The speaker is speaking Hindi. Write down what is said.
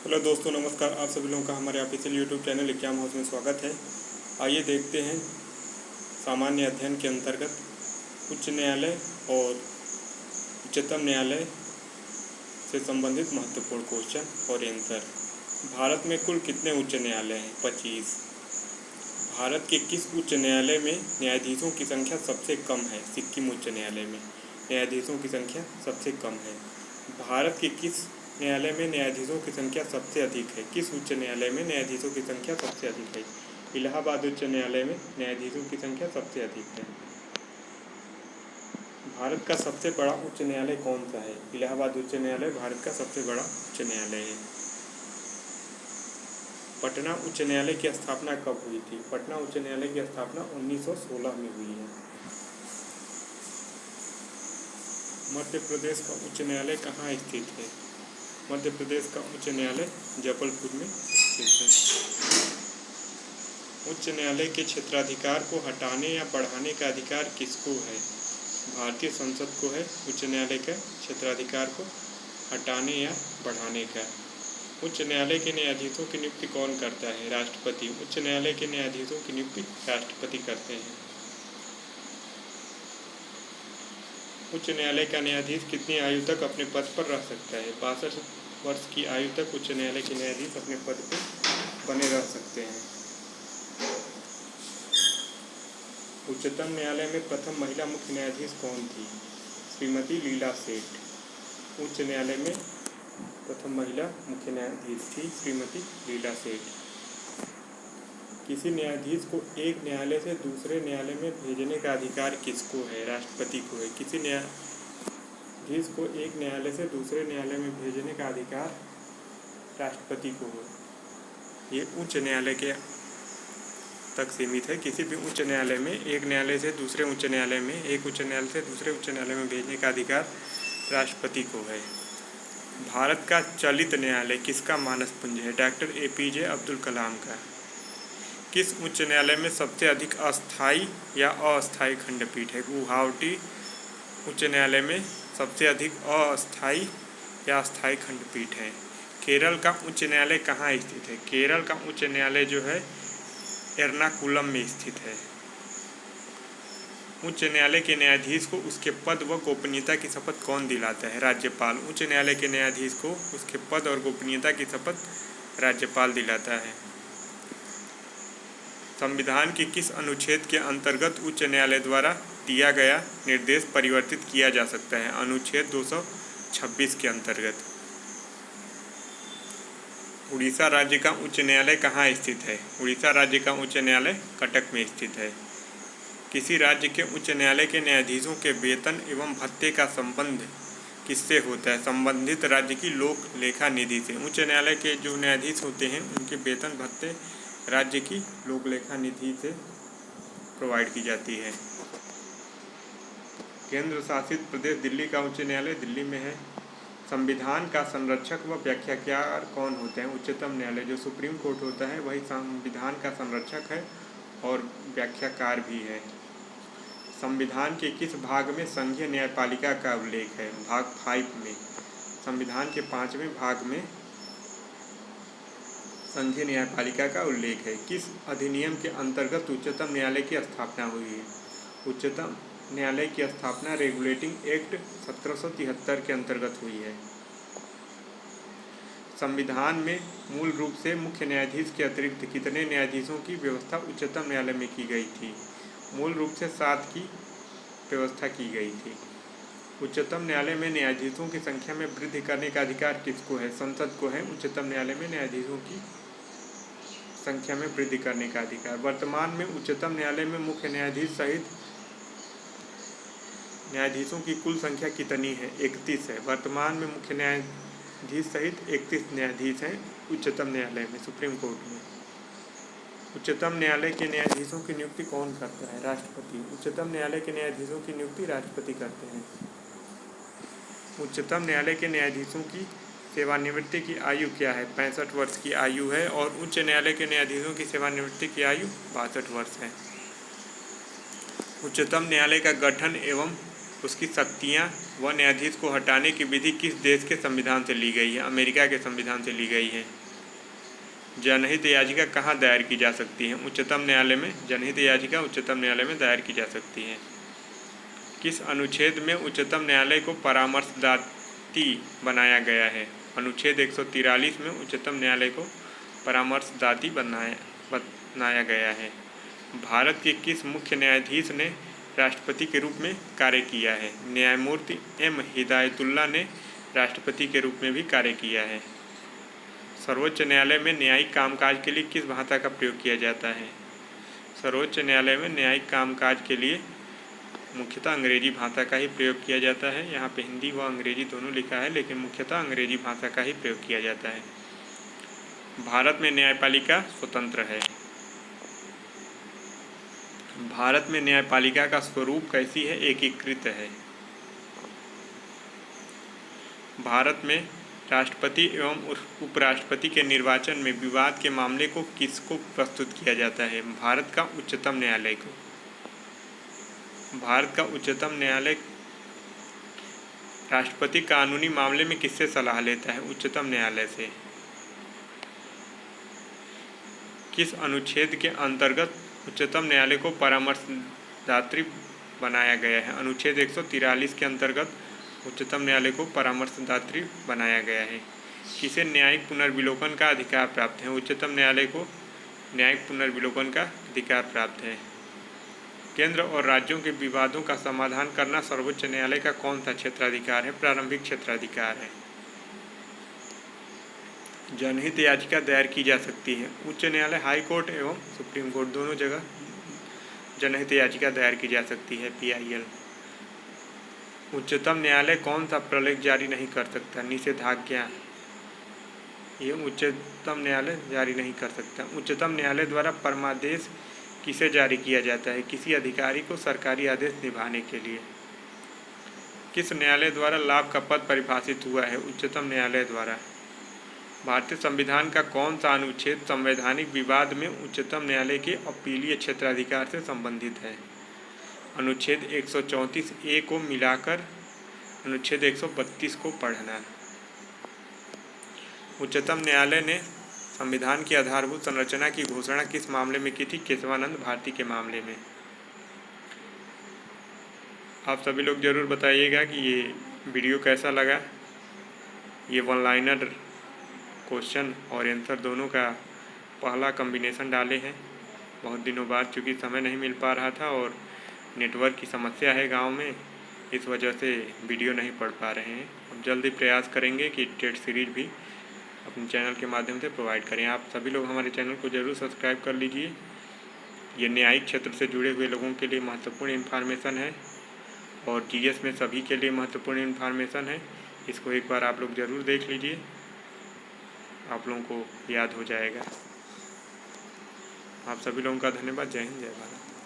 हेलो दोस्तों, नमस्कार। आप सभी लोगों का हमारे official YouTube channel exam house में स्वागत है। आइए देखते हैं सामान्य अध्ययन के अंतर्गत उच्च न्यायालय और उच्चतम न्यायालय से संबंधित महत्वपूर्ण क्वेश्चन और आंसर। भारत में कुल कितने उच्च न्यायालय हैं? 25। भारत के किस उच्च न्यायालय में न्यायाधीशों की संख्या सबसे कम है? सिक्किम उच्च न्यायालय में न्यायाधीशों की संख्या सबसे कम है। भारत के किस न्यायालय में न्यायाधीशों की संख्या सबसे अधिक है? किस उच्च न्यायालय में न्यायाधीशों की संख्या सबसे अधिक है? इलाहाबाद उच्च न्यायालय में न्यायाधीशों की संख्या सबसे अधिक है। भारत का सबसे बड़ा उच्च न्यायालय कौन सा है? इलाहाबाद उच्च न्यायालय भारत का सबसे बड़ा उच्च न्यायालय है। पटना उच्च न्यायालय की स्थापना कब हुई थी? पटना उच्च न्यायालय की स्थापना 1916 में हुई है। मध्य प्रदेश का उच्च न्यायालय कहाँ स्थित है? मध्य प्रदेश का उच्च न्यायालय जबलपुर में स्थित है। उच्च न्यायालय के क्षेत्राधिकार को हटाने या बढ़ाने का अधिकार किसको है? भारतीय संसद को है उच्च न्यायालय के क्षेत्राधिकार को हटाने या बढ़ाने का। उच्च न्यायालय के न्यायाधीशों की नियुक्ति कौन करता है? राष्ट्रपति। उच्च न्यायालय के न्यायाधीशों की नियुक्ति राष्ट्रपति करते हैं। उच्च न्यायालय का न्यायाधीश कितनी आयु तक अपने पद पर रह सकता है? 62 वर्ष की आयु तक उच्च न्यायालय के न्यायाधीश अपने पद पर बने रह सकते हैं। उच्चतम न्यायालय में प्रथम महिला मुख्य न्यायाधीश कौन थी? श्रीमती लीला सेठ। उच्च न्यायालय में प्रथम महिला मुख्य न्यायाधीश थी श्रीमती लीला सेठ। किसी न्यायाधीश को एक न्यायालय से दूसरे न्यायालय में भेजने का अधिकार किसको है? राष्ट्रपति को है। किसी न्यायाधीश को एक न्यायालय से दूसरे न्यायालय में भेजने का अधिकार राष्ट्रपति को है। ये उच्च न्यायालय के तक सीमित है। किसी भी उच्च न्यायालय में एक न्यायालय से दूसरे उच्च न्यायालय में, एक उच्च न्यायालय से दूसरे उच्च न्यायालय में भेजने का अधिकार राष्ट्रपति को है। भारत का चलित न्यायालय किसका मानसपुंज है? डॉक्टर APJ अब्दुल कलाम का। किस उच्च न्यायालय में सबसे अधिक अस्थायी या अस्थायी खंडपीठ है? गुवाहाटी उच्च न्यायालय में सबसे अधिक अस्थायी या अस्थायी खंडपीठ है। केरल का उच्च न्यायालय कहाँ स्थित है? केरल का उच्च न्यायालय जो है एर्नाकुलम में स्थित है। उच्च न्यायालय के न्यायाधीश को उसके पद व गोपनीयता की शपथ कौन दिलाता है? राज्यपाल। उच्च न्यायालय के न्यायाधीश को उसके पद और गोपनीयता की शपथ राज्यपाल दिलाता है। संविधान के किस अनुच्छेद के अंतर्गत उच्च न्यायालय द्वारा दिया गया निर्देश परिवर्तित किया जा सकता है? अनुच्छेद 226 के अंतर्गत। उड़ीसा राज्य का उच्च न्यायालय कहाँ स्थित है? उड़ीसा राज्य का उच्च न्यायालय कटक में स्थित है। किसी राज्य के उच्च न्यायालय के न्यायाधीशों के वेतन एवं भत्ते का संबंध किससे होता है? संबंधित राज्य की लोक लेखा निधि से। उच्च न्यायालय के जो न्यायाधीश होते हैं उनके वेतन भत्ते राज्य की लोक लेखा निधि से प्रोवाइड की जाती है। केंद्र शासित प्रदेश दिल्ली का उच्च न्यायालय दिल्ली में है। संविधान का संरक्षक व व्याख्याकार कौन होते हैं? उच्चतम न्यायालय। जो सुप्रीम कोर्ट होता है वही संविधान का संरक्षक है और व्याख्याकार भी है। संविधान के किस भाग में संघीय न्यायपालिका का उल्लेख है? भाग 5 में। संविधान के 5वें भाग में संघीय न्यायपालिका का उल्लेख है। किस अधिनियम के अंतर्गत उच्चतम न्यायालय की स्थापना हुई है? उच्चतम न्यायालय की स्थापना रेगुलेटिंग एक्ट 1773 के अंतर्गत हुई है। संविधान में मूल रूप से मुख्य न्यायाधीश के अतिरिक्त कितने न्यायाधीशों की व्यवस्था उच्चतम न्यायालय में की गई थी? मूल रूप से 7 की व्यवस्था की गई थी। उच्चतम न्यायालय में न्यायाधीशों की संख्या में वृद्धि करने का अधिकार किसको है? संसद को है। उच्चतम न्यायालय में न्यायाधीशों की संख्या में वृद्धि करने का अधिकार। वर्तमान में उच्चतम न्यायालय में मुख्य न्यायाधीश सहित न्यायाधीशों की कुल संख्या कितनी है? 31 है। वर्तमान में मुख्य न्यायाधीश सहित 31 न्यायाधीश हैं उच्चतम न्यायालय में, सुप्रीम कोर्ट में। उच्चतम न्यायालय के न्यायाधीशों की नियुक्ति कौन करता है? राष्ट्रपति। उच्चतम न्यायालय के न्यायाधीशों की नियुक्ति राष्ट्रपति करते हैं। उच्चतम न्यायालय के न्यायाधीशों की सेवानिवृत्ति की आयु क्या है? 65 वर्ष की आयु है। और उच्च न्यायालय के न्यायाधीशों की सेवानिवृत्ति की आयु 62 वर्ष है। उच्चतम न्यायालय का गठन एवं उसकी शक्तियाँ व न्यायाधीश को हटाने की विधि किस देश के संविधान से ली गई है? अमेरिका के संविधान से ली गई है। जनहित याचिका कहाँ दायर की जा सकती है? उच्चतम न्यायालय में। जनहित याचिका उच्चतम न्यायालय में दायर की जा सकती है। किस अनुच्छेद में उच्चतम न्यायालय को परामर्शदाती बनाया गया है? अनुच्छेद 143 में उच्चतम न्यायालय को परामर्शदाती बनाया गया है। भारत के किस मुख्य न्यायाधीश ने राष्ट्रपति के रूप में कार्य किया है? न्यायमूर्ति एम हिदायतुल्लाह ने राष्ट्रपति के रूप में भी कार्य किया है। सर्वोच्च न्यायालय में न्यायिक कामकाज के लिए किस भाषा का प्रयोग किया जाता है? सर्वोच्च न्यायालय में न्यायिक कामकाज के लिए मुख्यतः अंग्रेजी भाषा का ही प्रयोग किया जाता है। यहाँ पे हिंदी व अंग्रेजी दोनों लिखा है, लेकिन मुख्यतः अंग्रेजी भाषा का ही प्रयोग किया जाता है। भारत में न्यायपालिका स्वतंत्र है। भारत में न्यायपालिका का स्वरूप कैसी है? एकीकृत है। भारत में राष्ट्रपति एवं उपराष्ट्रपति के निर्वाचन में विवाद के मामले को किसको प्रस्तुत किया जाता है? भारत का उच्चतम न्यायालय को। भारत का उच्चतम न्यायालय राष्ट्रपति कानूनी मामले में किससे सलाह लेता है? उच्चतम न्यायालय से। किस अनुच्छेद के अंतर्गत उच्चतम न्यायालय को परामर्शदात्री बनाया गया है? अनुच्छेद 143 के अंतर्गत उच्चतम न्यायालय को परामर्शदात्री बनाया गया है। किसे न्यायिक पुनर्विलोकन का अधिकार प्राप्त है? उच्चतम न्यायालय को न्यायिक पुनर्विलोकन का अधिकार प्राप्त है। केंद्र और राज्यों के विवादों का समाधान करना सर्वोच्च न्यायालय का कौन सा क्षेत्राधिकार है? प्रारंभिक क्षेत्राधिकार है। जनहित याचिका दायर की जा सकती है। उच्च न्यायालय, हाई कोर्ट एवं सुप्रीम कोर्ट दोनों जगह जनहित याचिका दायर की जा सकती है। PIL। उच्चतम न्यायालय कौन सा प्रलेख जारी नहीं कर सकता? निषेधाज्ञा। ये उच्चतम न्यायालय जारी नहीं कर सकता। उच्चतम न्यायालय द्वारा परमादेश किसे जारी किया जाता है? किसी अधिकारी को सरकारी आदेश निभाने के लिए। किस न्यायालय द्वारा लाभ का पद परिभाषित हुआ है? उच्चतम न्यायालय द्वारा। भारतीय संविधान का कौन सा अनुच्छेद संवैधानिक विवाद में उच्चतम न्यायालय के अपीलीय क्षेत्राधिकार से संबंधित है? अनुच्छेद 134A को मिलाकर अनुच्छेद 132 को पढ़ना। उच्चतम न्यायालय ने संविधान की आधारभूत संरचना की घोषणा किस मामले में की थी? केशवानंद भारती के मामले में। आप सभी लोग ज़रूर बताइएगा कि ये वीडियो कैसा लगा। ये वन लाइनर क्वेश्चन और आंसर दोनों का पहला कॉम्बिनेशन डाले हैं। बहुत दिनों बाद चूँकि समय नहीं मिल पा रहा था और नेटवर्क की समस्या है गांव में, इस वजह से वीडियो नहीं पढ़ पा रहे हैं। अब जल्दी प्रयास करेंगे कि टेट सीरीज भी अपने चैनल के माध्यम से प्रोवाइड करें। आप सभी लोग हमारे चैनल को ज़रूर सब्सक्राइब कर लीजिए। ये न्यायिक क्षेत्र से जुड़े हुए लोगों के लिए महत्वपूर्ण इन्फॉर्मेशन है और GS में सभी के लिए महत्वपूर्ण इन्फॉर्मेशन है। इसको एक बार आप लोग ज़रूर देख लीजिए, आप लोगों को याद हो जाएगा। आप सभी लोगों का धन्यवाद। जय हिंद, जय भारत।